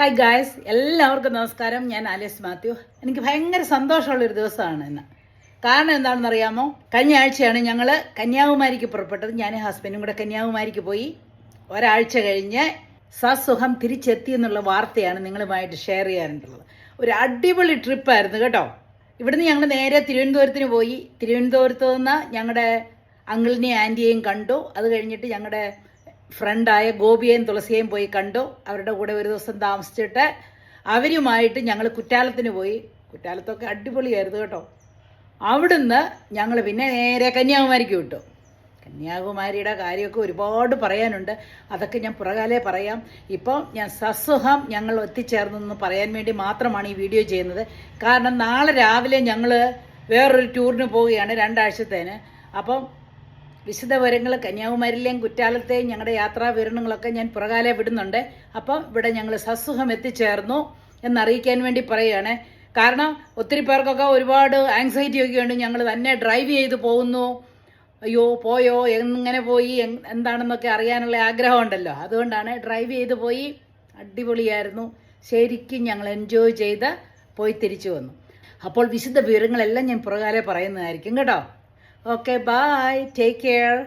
Hi guys, എല്ലാവർക്കും നമസ്കാരം. ഞാൻ ആലിസ് മാത്യു. എനിക്ക് ഭയങ്കര സന്തോഷമുള്ളൊരു ദിവസമാണ് ഇന്ന്. കാരണം എന്താണെന്ന് അറിയാമോ? കഴിഞ്ഞ ആഴ്ചയാണ് ഞങ്ങൾ കന്യാകുമാരിക്ക് പുറപ്പെട്ടത്. ഞാൻ ഹസ്ബൻഡും കൂടെ കന്യാകുമാരിക്ക് പോയി. ഒരാഴ്ച കഴിഞ്ഞ് സസുഖം തിരിച്ചെത്തി എന്നുള്ള വാർത്തയാണ് നിങ്ങളുമായിട്ട് ഷെയർ ചെയ്യാനുള്ളത്. ഒരു അടിപൊളി ട്രിപ്പായിരുന്നു കേട്ടോ. ഇവിടുന്ന് ഞങ്ങൾ നേരെ തിരുവനന്തപുരത്തിന് പോയി. തിരുവനന്തപുരത്ത് നിന്ന് ഞങ്ങളുടെ അങ്കിളിനെയും ആൻറ്റിയെയും കണ്ടു. അത് കഴിഞ്ഞിട്ട് ഞങ്ങളുടെ ഫ്രണ്ടായ ഗോപിയെയും തുളസിയെയും പോയി കണ്ടു. അവരുടെ കൂടെ ഒരു ദിവസം താമസിച്ചിട്ട് അവരുമായിട്ട് ഞങ്ങൾ കുറ്റാലത്തിന് പോയി. കുറ്റാലത്തൊക്കെ അടിപൊളിയായിരുന്നു കേട്ടോ. അവിടുന്ന് ഞങ്ങൾ പിന്നെ നേരെ കന്യാകുമാരിക്ക് വിട്ടു. കന്യാകുമാരിയുടെ കാര്യമൊക്കെ ഒരുപാട് പറയാനുണ്ട്. അതൊക്കെ ഞാൻ പുറകാലെ പറയാം. ഇപ്പോൾ ഞാൻ സസുഖം ഞങ്ങൾ എത്തിച്ചേർന്നെന്ന് പറയാൻ വേണ്ടി മാത്രമാണ് ഈ വീഡിയോ ചെയ്യുന്നത്. കാരണം നാളെ രാവിലെ ഞങ്ങൾ വേറൊരു ടൂറിന് പോവുകയാണ് 2 ആഴ്ചത്തേന്. അപ്പം വിശദവിവരങ്ങൾ കന്യാകുമാരിയിലെയും കുറ്റാലത്തെയും ഞങ്ങളുടെ യാത്രാ വിവരണങ്ങളൊക്കെ ഞാൻ പുറകാലെ വിടുന്നുണ്ട്. അപ്പം ഇവിടെ ഞങ്ങൾ സസുഖം എത്തിച്ചേർന്നു എന്നറിയിക്കാൻ വേണ്ടി പറയുകയാണ്. കാരണം ഒത്തിരി പേർക്കൊക്കെ ഒരുപാട് ആങ്സൈറ്റി ഒക്കെ ഉണ്ട്. ഞങ്ങൾ തന്നെ ഡ്രൈവ് ചെയ്ത് പോകുന്നു, അയ്യോ പോയോ, എങ്ങനെ പോയി, എന്താണെന്നൊക്കെ അറിയാനുള്ള ആഗ്രഹമുണ്ടല്ലോ. അതുകൊണ്ടാണ് ഡ്രൈവ് ചെയ്ത് പോയി. അടിപൊളിയായിരുന്നു. ശരിക്കും ഞങ്ങൾ എൻജോയ് ചെയ്ത് പോയി തിരിച്ചു വന്നു. അപ്പോൾ വിശദ വിവരങ്ങളെല്ലാം ഞാൻ പുറകാലെ പറയുന്നതായിരിക്കും കേട്ടോ. Okay, bye. Take care.